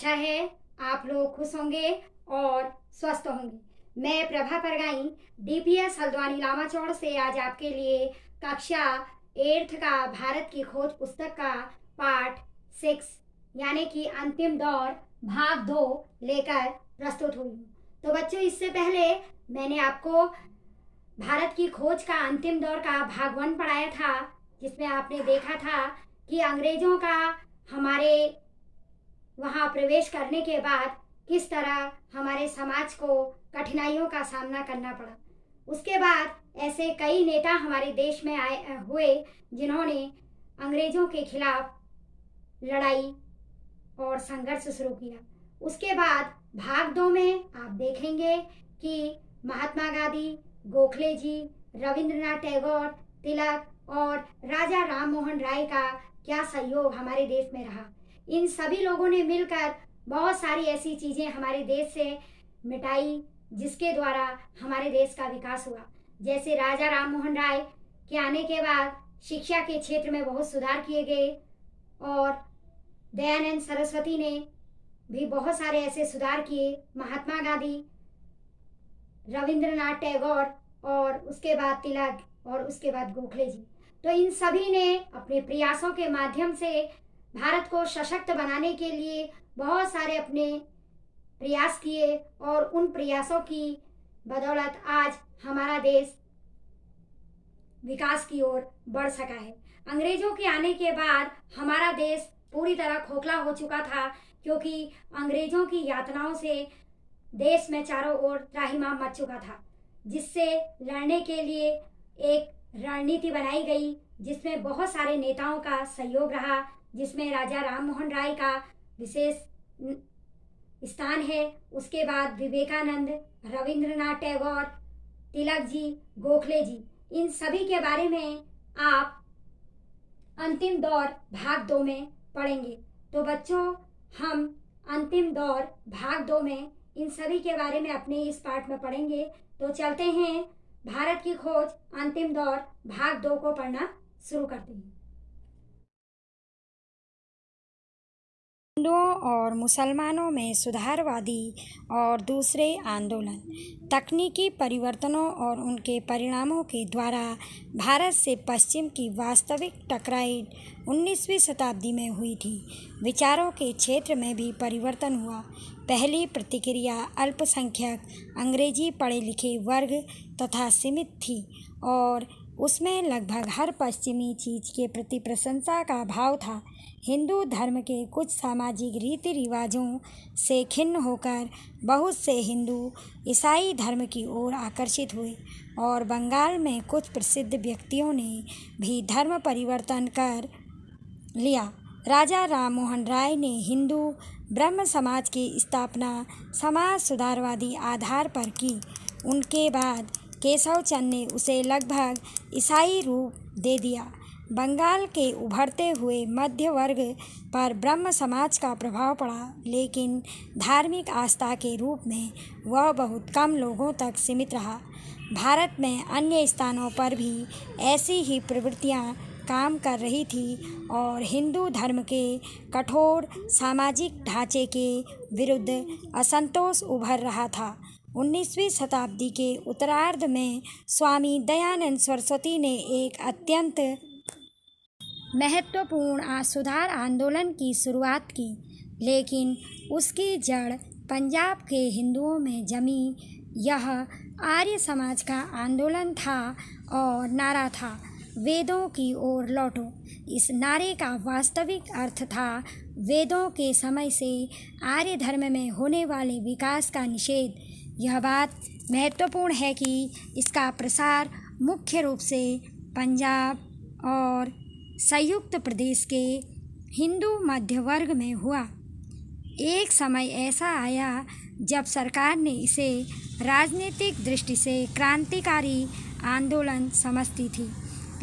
आशा है आप लोग खुश होंगे और स्वस्थ होंगे। मैं प्रभा परगाई डीपीएस हल्द्वानी लामाचौड़ से आज आपके लिए कक्षा 8th का भारत की खोज पुस्तक का पार्ट 6 यानी कि अंतिम दौर भाग 2 लेकर प्रस्तुत हुई हूँ। तो बच्चों, इससे पहले मैंने आपको भारत की खोज का अंतिम दौर का भाग 1 पढ़ाया था, जिसमें आपने देखा था कि अंग्रेजों का हमारे वहाँ प्रवेश करने के बाद किस तरह हमारे समाज को कठिनाइयों का सामना करना पड़ा। उसके बाद ऐसे कई नेता हमारे देश में आए हुए जिन्होंने अंग्रेजों के खिलाफ लड़ाई और संघर्ष शुरू किया। उसके बाद भाग 2 में आप देखेंगे कि महात्मा गांधी, गोखले जी, रविंद्रनाथ टैगोर, तिलक और राजा राम मोहन राय का क्या सहयोग हमारे देश में रहा। इन सभी लोगों ने मिलकर बहुत सारी ऐसी चीज़ें हमारे देश से मिटाई जिसके द्वारा हमारे देश का विकास हुआ। जैसे राजा राम मोहन राय के आने के बाद शिक्षा के क्षेत्र में बहुत सुधार किए गए और दयानंद सरस्वती ने भी बहुत सारे ऐसे सुधार किए। महात्मा गांधी, रविंद्रनाथ टैगोर और उसके बाद तिलक और उसके बाद गोखले जी, तो इन सभी ने अपने प्रयासों के माध्यम से भारत को सशक्त बनाने के लिए बहुत सारे अपने प्रयास किए और उन प्रयासों की बदौलत आज हमारा देश विकास की ओर बढ़ सका है। अंग्रेजों के आने के बाद हमारा देश पूरी तरह खोखला हो चुका था, क्योंकि अंग्रेजों की यातनाओं से देश में चारों ओर त्राहिमाम मच चुका था, जिससे लड़ने के लिए एक रणनीति बनाई गई जिसमें बहुत सारे नेताओं का सहयोग रहा, जिसमें राजा राम मोहन राय का विशेष स्थान है। उसके बाद विवेकानंद, रविंद्रनाथ टैगोर, तिलक जी, गोखले जी, इन सभी के बारे में आप अंतिम दौर भाग 2 में पढ़ेंगे। तो बच्चों, हम अंतिम दौर भाग 2 में इन सभी के बारे में अपने इस पाठ में पढ़ेंगे। तो चलते हैं, भारत की खोज अंतिम दौर भाग 2 को पढ़ना शुरू करते हैं। हिंदुओं और मुसलमानों में सुधारवादी और दूसरे आंदोलन, तकनीकी परिवर्तनों और उनके परिणामों के द्वारा भारत से पश्चिम की वास्तविक टकराई 19वीं शताब्दी में हुई थी। विचारों के क्षेत्र में भी परिवर्तन हुआ। पहली प्रतिक्रिया अल्पसंख्यक अंग्रेजी पढ़े लिखे वर्ग तथा सीमित थी और उसमें लगभग हर पश्चिमी चीज़ के प्रति प्रशंसा का भाव था। हिंदू धर्म के कुछ सामाजिक रीति रिवाजों से खिन्न होकर बहुत से हिंदू ईसाई धर्म की ओर आकर्षित हुए और बंगाल में कुछ प्रसिद्ध व्यक्तियों ने भी धर्म परिवर्तन कर लिया। राजा राम मोहन राय ने हिंदू ब्रह्म समाज की स्थापना समाज सुधारवादी आधार पर की। उनके बाद केशव चंद ने उसे लगभग ईसाई रूप दे दिया। बंगाल के उभरते हुए मध्य वर्ग पर ब्रह्म समाज का प्रभाव पड़ा, लेकिन धार्मिक आस्था के रूप में वह बहुत कम लोगों तक सीमित रहा। भारत में अन्य स्थानों पर भी ऐसी ही प्रवृत्तियां काम कर रही थी और हिंदू धर्म के कठोर सामाजिक ढांचे के विरुद्ध असंतोष उभर रहा था। 19वीं शताब्दी के उत्तरार्ध में स्वामी दयानंद सरस्वती ने एक अत्यंत महत्वपूर्ण सुधार आंदोलन की शुरुआत की, लेकिन उसकी जड़ पंजाब के हिंदुओं में जमी। यह आर्य समाज का आंदोलन था और नारा था, वेदों की ओर लौटो। इस नारे का वास्तविक अर्थ था वेदों के समय से आर्य धर्म में होने वाले विकास का निषेध। यह बात महत्वपूर्ण है कि इसका प्रसार मुख्य रूप से पंजाब और संयुक्त प्रदेश के हिंदू मध्य वर्ग में हुआ। एक समय ऐसा आया जब सरकार ने इसे राजनीतिक दृष्टि से क्रांतिकारी आंदोलन समझती थी।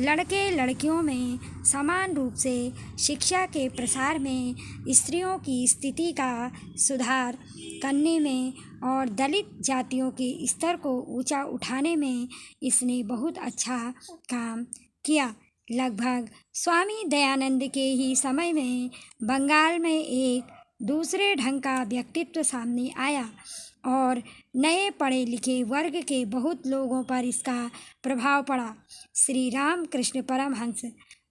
लड़के लड़कियों में समान रूप से शिक्षा के प्रसार में, स्त्रियों की स्थिति का सुधार करने में और दलित जातियों के स्तर को ऊंचा उठाने में इसने बहुत अच्छा काम किया। लगभग स्वामी दयानंद के ही समय में बंगाल में एक दूसरे ढंग का व्यक्तित्व सामने आया और नए पढ़े लिखे वर्ग के बहुत लोगों पर इसका प्रभाव पड़ा। श्री रामकृष्ण परमहंस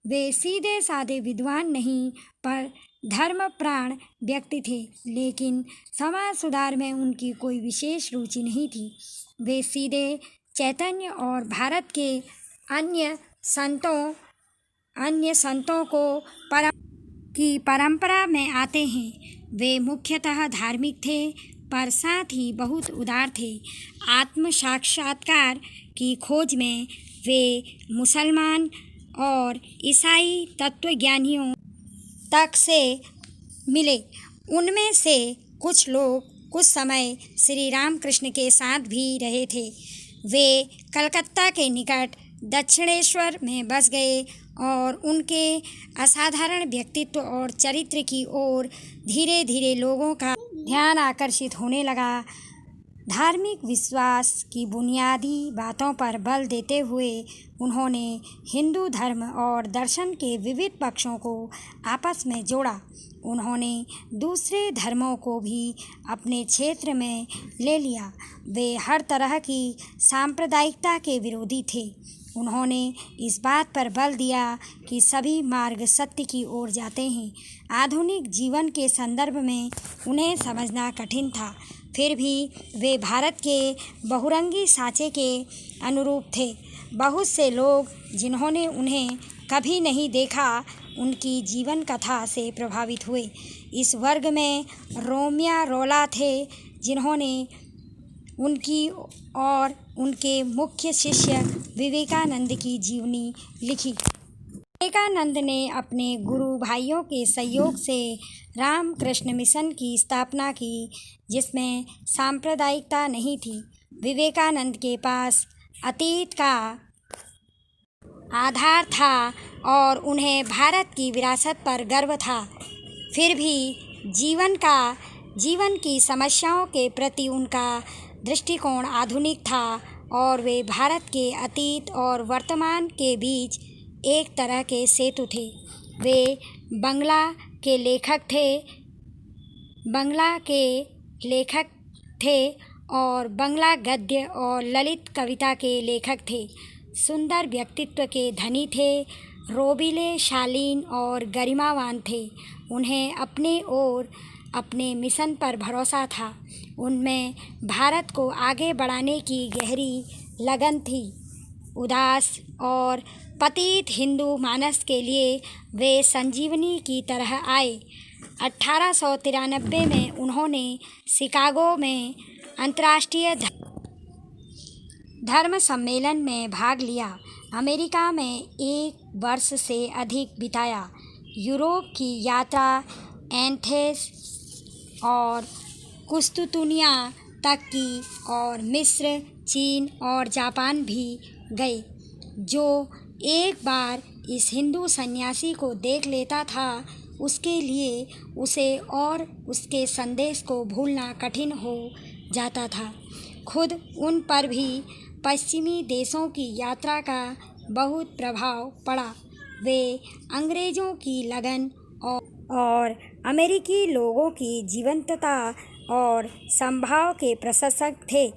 वे सीधे साधे विद्वान नहीं पर धर्मप्राण व्यक्ति थे, लेकिन समाज सुधार में उनकी कोई विशेष रुचि नहीं थी। वे सीधे चैतन्य और भारत के अन्य संतों को परंपरा में आते हैं। वे मुख्यतः धार्मिक थे पर साथ ही बहुत उदार थे। आत्म साक्षात्कार की खोज में वे मुसलमान और ईसाई तत्वज्ञानियों तक से मिले। उनमें से कुछ लोग कुछ समय श्री रामकृष्ण के साथ भी रहे थे। वे कलकत्ता के निकट दक्षिणेश्वर में बस गए और उनके असाधारण व्यक्तित्व और चरित्र की ओर धीरे धीरे लोगों का ध्यान आकर्षित होने लगा। धार्मिक विश्वास की बुनियादी बातों पर बल देते हुए उन्होंने हिंदू धर्म और दर्शन के विविध पक्षों को आपस में जोड़ा। उन्होंने दूसरे धर्मों को भी अपने क्षेत्र में ले लिया। वे हर तरह की सांप्रदायिकता के विरोधी थे। उन्होंने इस बात पर बल दिया कि सभी मार्ग सत्य की ओर जाते हैं। आधुनिक जीवन के संदर्भ में उन्हें समझना कठिन था, फिर भी वे भारत के बहुरंगी सांचे के अनुरूप थे। बहुत से लोग जिन्होंने उन्हें कभी नहीं देखा उनकी जीवन कथा से प्रभावित हुए। इस वर्ग में रोमियो रोला थे, जिन्होंने उनकी और उनके मुख्य शिष्य विवेकानंद की जीवनी लिखी। विवेकानंद ने अपने गुरु भाइयों के सहयोग से रामकृष्ण मिशन की स्थापना की, जिसमें सांप्रदायिकता नहीं थी। विवेकानंद के पास अतीत का आधार था और उन्हें भारत की विरासत पर गर्व था। फिर भी जीवन की समस्याओं के प्रति उनका दृष्टिकोण आधुनिक था और वे भारत के अतीत और वर्तमान के बीच एक तरह के सेतु थे। वे बंगला के लेखक थे और बंगला गद्य और ललित कविता के लेखक थे। सुंदर व्यक्तित्व के धनी थे, रोबीले, शालीन और गरिमावान थे। उन्हें अपने और अपने मिशन पर भरोसा था। उनमें भारत को आगे बढ़ाने की गहरी लगन थी। उदास और पतित हिंदू मानस के लिए वे संजीवनी की तरह आए। 1893 में उन्होंने शिकागो में अंतर्राष्ट्रीय धर्म सम्मेलन में भाग लिया। अमेरिका में 1 वर्ष से अधिक बिताया। यूरोप की यात्रा एथेंस और कुस्तुतुनिया तक की और मिस्र, चीन और जापान भी गए। जो एक बार इस हिंदू सन्यासी को देख लेता था, उसके लिए उसे और उसके संदेश को भूलना कठिन हो जाता था। खुद उन पर भी पश्चिमी देशों की यात्रा का बहुत प्रभाव पड़ा। वे अंग्रेज़ों की लगन और अमेरिकी लोगों की जीवंतता और संभाव के प्रशंसक थे,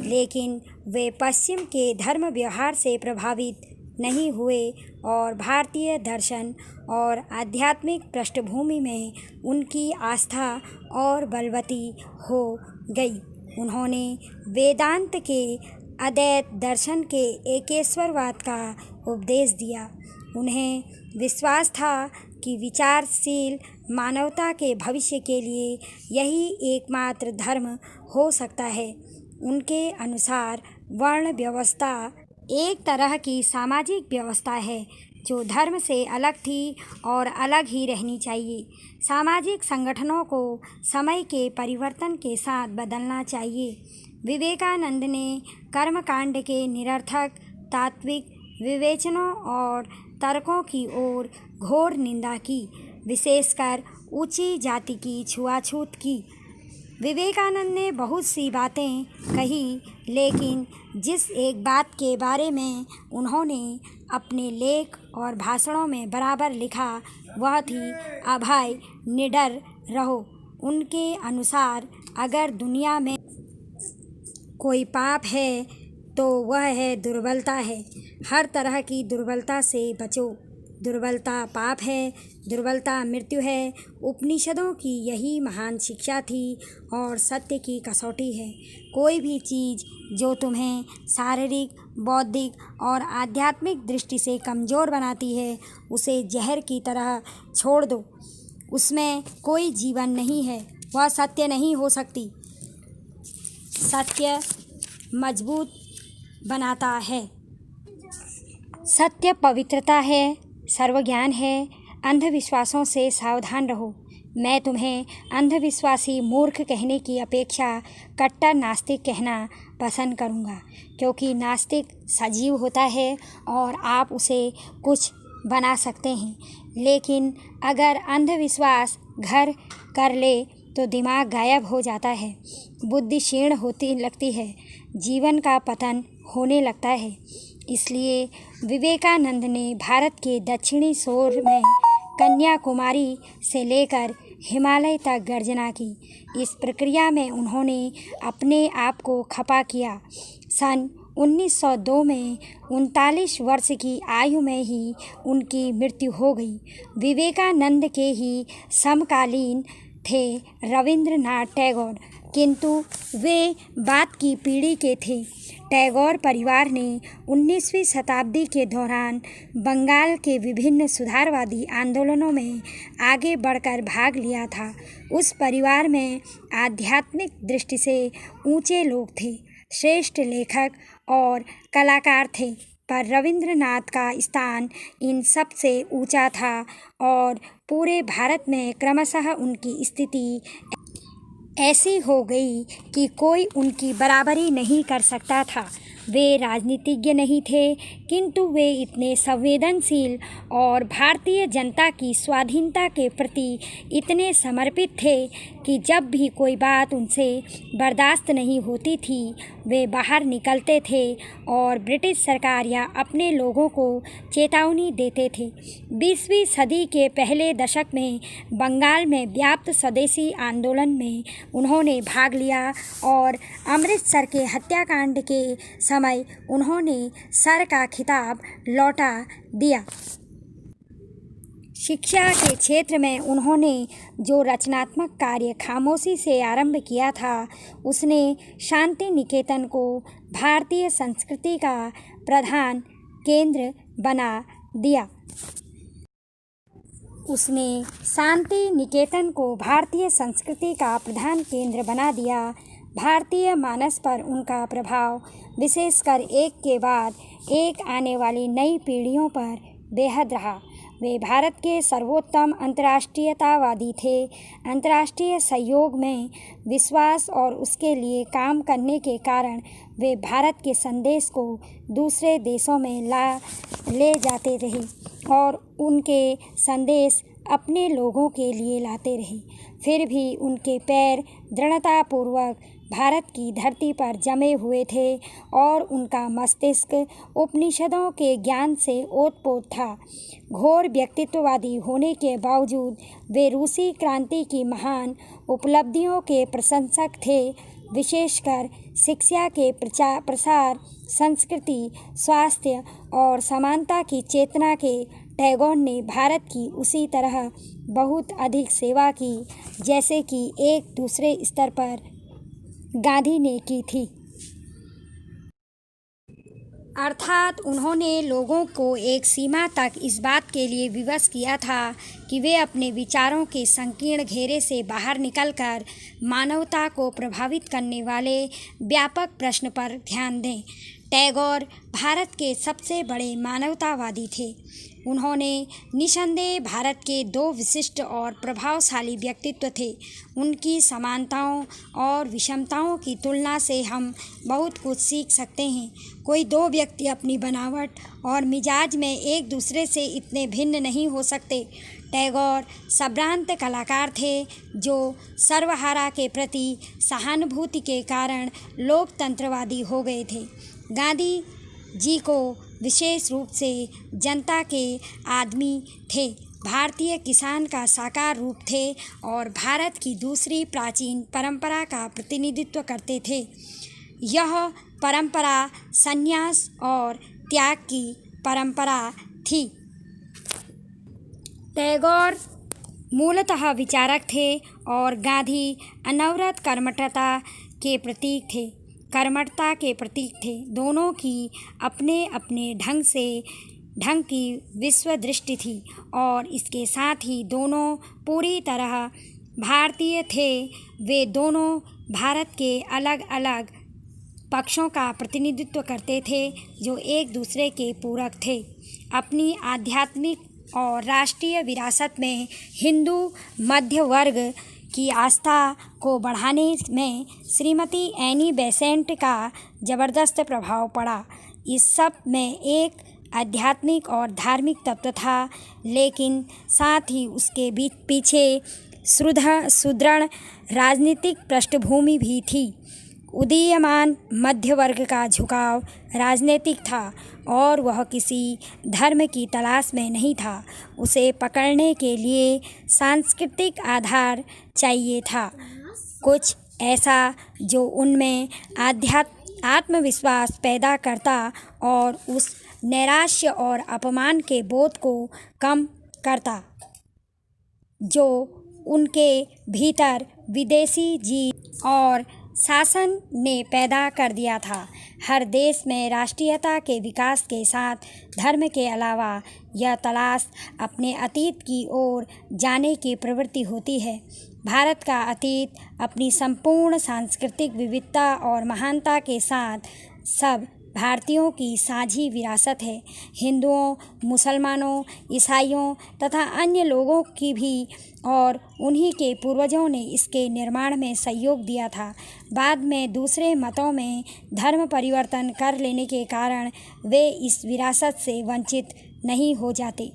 लेकिन वे पश्चिम के धर्म व्यवहार से प्रभावित नहीं हुए और भारतीय दर्शन और आध्यात्मिक पृष्ठभूमि में उनकी आस्था और बलवती हो गई। उन्होंने वेदांत के अद्वैत दर्शन के एकेश्वरवाद का उपदेश दिया। उन्हें विश्वास था कि विचारशील मानवता के भविष्य के लिए यही एकमात्र धर्म हो सकता है। उनके अनुसार वर्ण व्यवस्था एक तरह की सामाजिक व्यवस्था है जो धर्म से अलग थी और अलग ही रहनी चाहिए। सामाजिक संगठनों को समय के परिवर्तन के साथ बदलना चाहिए। विवेकानंद ने कर्मकांड के निरर्थक तात्विक विवेचनों और तर्कों की ओर घोर निंदा की, विशेषकर ऊंची जाति की छुआछूत की। विवेकानंद ने बहुत सी बातें कही, लेकिन जिस एक बात के बारे में उन्होंने अपने लेख और भाषणों में बराबर लिखा, वह थी अभय निडर रहो। उनके अनुसार अगर दुनिया में कोई पाप है तो वह है दुर्बलता है। हर तरह की दुर्बलता से बचो। दुर्बलता पाप है, दुर्बलता मृत्यु है। उपनिषदों की यही महान शिक्षा थी और सत्य की कसौटी है। कोई भी चीज़ जो तुम्हें शारीरिक, बौद्धिक और आध्यात्मिक दृष्टि से कमज़ोर बनाती है, उसे जहर की तरह छोड़ दो। उसमें कोई जीवन नहीं है, वह सत्य नहीं हो सकती। सत्य मजबूत बनाता है। सत्य पवित्रता है, सर्वज्ञान है। अंधविश्वासों से सावधान रहो। मैं तुम्हें अंधविश्वासी मूर्ख कहने की अपेक्षा कट्टर नास्तिक कहना पसंद करूँगा, क्योंकि नास्तिक सजीव होता है और आप उसे कुछ बना सकते हैं। लेकिन अगर अंधविश्वास घर कर ले तो दिमाग गायब हो जाता है, बुद्धि क्षीण होती लगती है, जीवन का पतन होने लगता है। इसलिए विवेकानंद ने भारत के दक्षिणी छोर में कन्याकुमारी से लेकर हिमालय तक गर्जना की। इस प्रक्रिया में उन्होंने अपने आप को खपा किया। सन 1902 में 39 वर्ष की आयु में ही उनकी मृत्यु हो गई। विवेकानंद के ही समकालीन थे रविंद्रनाथ टैगोर, किंतु वे बाद की पीढ़ी के थे। टैगोर परिवार ने 19वीं शताब्दी के दौरान बंगाल के विभिन्न सुधारवादी आंदोलनों में आगे बढ़कर भाग लिया था। उस परिवार में आध्यात्मिक दृष्टि से ऊंचे लोग थे, श्रेष्ठ लेखक और कलाकार थे, पर रविंद्रनाथ का स्थान इन सब से ऊंचा था और पूरे भारत में क्रमशः उनकी स्थिति ऐसी हो गई कि कोई उनकी बराबरी नहीं कर सकता था। वे राजनीतिज्ञ नहीं थे, किंतु वे इतने संवेदनशील और भारतीय जनता की स्वाधीनता के प्रति इतने समर्पित थे कि जब भी कोई बात उनसे बर्दाश्त नहीं होती थी, वे बाहर निकलते थे और ब्रिटिश सरकार या अपने लोगों को चेतावनी देते थे। 20वीं सदी के पहले दशक में बंगाल में व्याप्त स्वदेशी आंदोलन में उन्होंने भाग लिया और अमृतसर के हत्याकांड के समय उन्होंने सर का खिताब लौटा दिया। शिक्षा के क्षेत्र में उन्होंने जो रचनात्मक कार्य खामोशी से आरंभ किया था, उसने शांति निकेतन को भारतीय संस्कृति का प्रधान केंद्र बना दिया। उसने शांति निकेतन को भारतीय संस्कृति का प्रधान केंद्र बना दिया। भारतीय मानस पर उनका प्रभाव विशेषकर एक के बाद एक आने वाली नई पीढ़ियों पर बेहद रहा। वे भारत के सर्वोत्तम अंतर्राष्ट्रीयतावादी थे। अंतर्राष्ट्रीय सहयोग में विश्वास और उसके लिए काम करने के कारण वे भारत के संदेश को दूसरे देशों में ले जाते रहे और उनके संदेश अपने लोगों के लिए लाते रहे। फिर भी उनके पैर दृढ़तापूर्वक भारत की धरती पर जमे हुए थे और उनका मस्तिष्क उपनिषदों के ज्ञान से ओतप्रोत था। घोर व्यक्तित्ववादी होने के बावजूद वे रूसी क्रांति की महान उपलब्धियों के प्रशंसक थे, विशेषकर शिक्षा के प्रसार, संस्कृति, स्वास्थ्य और समानता की चेतना के। टैगोर ने भारत की उसी तरह बहुत अधिक सेवा की जैसे कि एक दूसरे स्तर पर गांधी ने की थी। अर्थात उन्होंने लोगों को एक सीमा तक इस बात के लिए विवश किया था कि वे अपने विचारों के संकीर्ण घेरे से बाहर निकलकर मानवता को प्रभावित करने वाले व्यापक प्रश्न पर ध्यान दें। टैगोर भारत के सबसे बड़े मानवतावादी थे। उन्होंने निसंदेह भारत के दो विशिष्ट और प्रभावशाली व्यक्तित्व थे। उनकी समानताओं और विषमताओं की तुलना से हम बहुत कुछ सीख सकते हैं। कोई दो व्यक्ति अपनी बनावट और मिजाज में एक दूसरे से इतने भिन्न नहीं हो सकते। टैगोर संभ्रांत कलाकार थे जो सर्वहारा के प्रति सहानुभूति के कारण लोकतंत्रवादी हो गए थे। गांधी जी को विशेष रूप से जनता के आदमी थे भारतीय किसान का साकार रूप थे और भारत की दूसरी प्राचीन परंपरा का प्रतिनिधित्व करते थे। यह परंपरा संन्यास और त्याग की परंपरा थी। टैगोर मूलतः विचारक थे और गांधी अनवरत कर्मठता के प्रतीक थे। दोनों की अपने अपने ढंग की विश्व दृष्टि थी और इसके साथ ही दोनों पूरी तरह भारतीय थे। वे दोनों भारत के अलग अलग पक्षों का प्रतिनिधित्व करते थे जो एक दूसरे के पूरक थे। अपनी आध्यात्मिक और राष्ट्रीय विरासत में हिंदू मध्य वर्ग की आस्था को बढ़ाने में श्रीमती एनी बेसेंट का ज़बरदस्त प्रभाव पड़ा। इस सब में एक आध्यात्मिक और धार्मिक तत्व था, लेकिन साथ ही उसके पीछे सुदृढ़ राजनीतिक पृष्ठभूमि भी थी। उदीयमान मध्य वर्ग का झुकाव राजनीतिक था और वह किसी धर्म की तलाश में नहीं था। उसे पकड़ने के लिए सांस्कृतिक आधार चाहिए था, कुछ ऐसा जो उनमें आत्मविश्वास पैदा करता और उस नैराश्य और अपमान के बोध को कम करता जो उनके भीतर विदेशी जीत और शासन ने पैदा कर दिया था। हर देश में राष्ट्रीयता के विकास के साथ धर्म के अलावा यह तलाश अपने अतीत की ओर जाने की प्रवृत्ति होती है। भारत का अतीत अपनी संपूर्ण सांस्कृतिक विविधता और महानता के साथ सब भारतीयों की साझी विरासत है। हिंदुओं, मुसलमानों, ईसाइयों तथा अन्य लोगों की भी, और उन्हीं के पूर्वजों ने इसके निर्माण में सहयोग दिया था। बाद में दूसरे मतों में धर्म परिवर्तन कर लेने के कारण वे इस विरासत से वंचित नहीं हो जाते।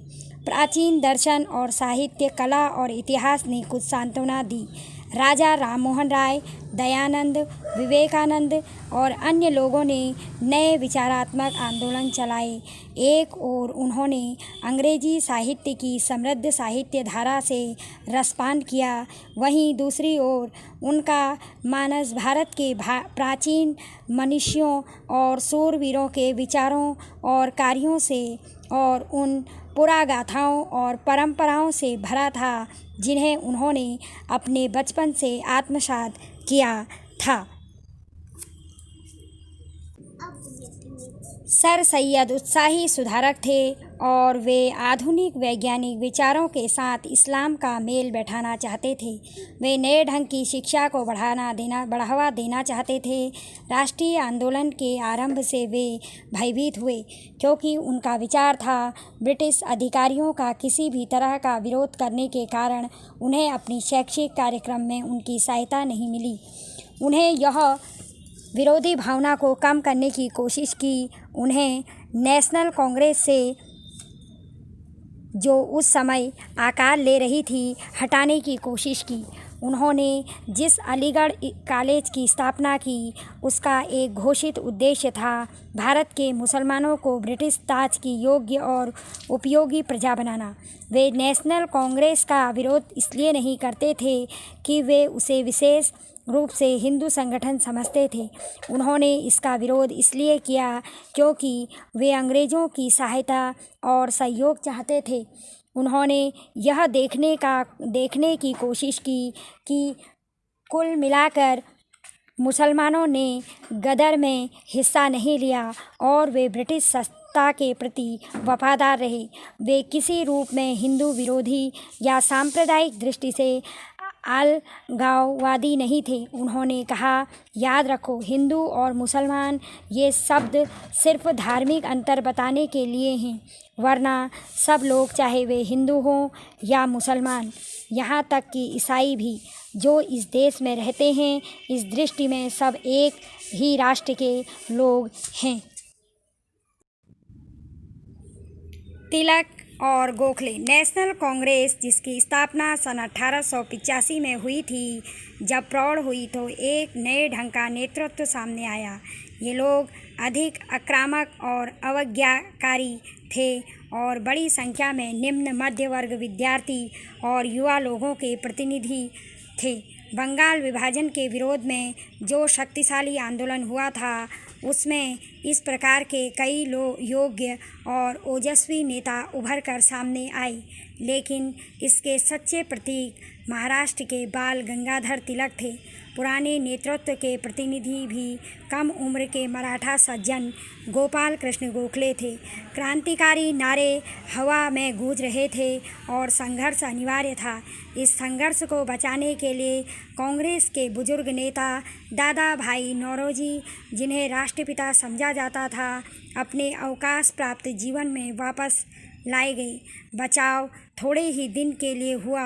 प्राचीन दर्शन और साहित्य, कला और इतिहास ने कुछ सांत्वना दी। राजा राममोहन राय, दयानंद, विवेकानंद और अन्य लोगों ने नए विचारात्मक आंदोलन चलाए। एक ओर उन्होंने अंग्रेजी साहित्य की समृद्ध साहित्य धारा से रसपान किया, वहीं दूसरी ओर उनका मानस भारत के प्राचीन मनीषियों और सूरवीरों के विचारों और कार्यों से और उन पुरागाथाओं और परंपराओं से भरा था जिन्हें उन्होंने अपने बचपन से आत्मसात किया था। सर सैयद उत्साही सुधारक थे और वे आधुनिक वैज्ञानिक विचारों के साथ इस्लाम का मेल बैठाना चाहते थे। वे नए ढंग की शिक्षा को बढ़ावा देना चाहते थे। राष्ट्रीय आंदोलन के आरंभ से वे भयभीत हुए क्योंकि उनका विचार था ब्रिटिश अधिकारियों का किसी भी तरह का विरोध करने के कारण उन्हें अपनी शैक्षिक कार्यक्रम में उनकी सहायता नहीं मिली। उन्हें यह विरोधी भावना को कम करने की कोशिश की। उन्हें नेशनल कांग्रेस से, जो उस समय आकार ले रही थी, हटाने की कोशिश की। उन्होंने जिस अलीगढ़ कॉलेज की स्थापना की, उसका एक घोषित उद्देश्य था भारत के मुसलमानों को ब्रिटिश ताज की योग्य और उपयोगी प्रजा बनाना। वे नेशनल कांग्रेस का विरोध इसलिए नहीं करते थे कि वे उसे विशेष रूप से हिंदू संगठन समझते थे। उन्होंने इसका विरोध इसलिए किया क्योंकि वे अंग्रेज़ों की सहायता और सहयोग चाहते थे। उन्होंने यह देखने की कोशिश की कि कुल मिलाकर मुसलमानों ने गदर में हिस्सा नहीं लिया और वे ब्रिटिश सत्ता के प्रति वफादार रहे। वे किसी रूप में हिंदू विरोधी या सांप्रदायिक दृष्टि से अलगाववादी नहीं थे। उन्होंने कहा, याद रखो, हिंदू और मुसलमान ये शब्द सिर्फ धार्मिक अंतर बताने के लिए हैं, वरना सब लोग, चाहे वे हिंदू हों या मुसलमान, यहाँ तक कि ईसाई भी, जो इस देश में रहते हैं, इस दृष्टि में सब एक ही राष्ट्र के लोग हैं। तिलक और गोखले। नेशनल कांग्रेस, जिसकी स्थापना सन 1885 में हुई थी, जब प्रौढ़ हुई तो एक नए ढंग का नेतृत्व सामने आया। ये लोग अधिक आक्रामक और अवज्ञाकारी थे और बड़ी संख्या में निम्न मध्य वर्ग विद्यार्थी और युवा लोगों के प्रतिनिधि थे। बंगाल विभाजन के विरोध में जो शक्तिशाली आंदोलन हुआ था उसमें इस प्रकार के कई योग्य और ओजस्वी नेता उभर कर सामने आए, लेकिन इसके सच्चे प्रतीक महाराष्ट्र के बाल गंगाधर तिलक थे। पुराने नेतृत्व के प्रतिनिधि भी कम उम्र के मराठा सज्जन गोपाल कृष्ण गोखले थे। क्रांतिकारी नारे हवा में गूंज रहे थे और संघर्ष अनिवार्य था। इस संघर्ष को बचाने के लिए कांग्रेस के बुजुर्ग नेता दादा भाई नौरोजी, जिन्हें राष्ट्रपिता समझा जाता था, अपने अवकाश प्राप्त जीवन में वापस लाए गए। बचाव थोड़े ही दिन के लिए हुआ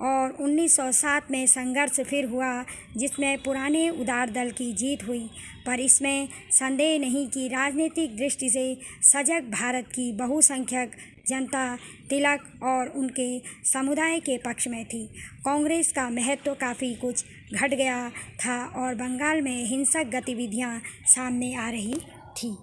और 1907 में संघर्ष फिर हुआ, जिसमें पुराने उदार दल की जीत हुई। पर इसमें संदेह नहीं कि राजनीतिक दृष्टि से सजग भारत की बहुसंख्यक जनता तिलक और उनके समुदाय के पक्ष में थी। कांग्रेस का महत्व काफ़ी कुछ घट गया था और बंगाल में हिंसक गतिविधियां सामने आ रही थी।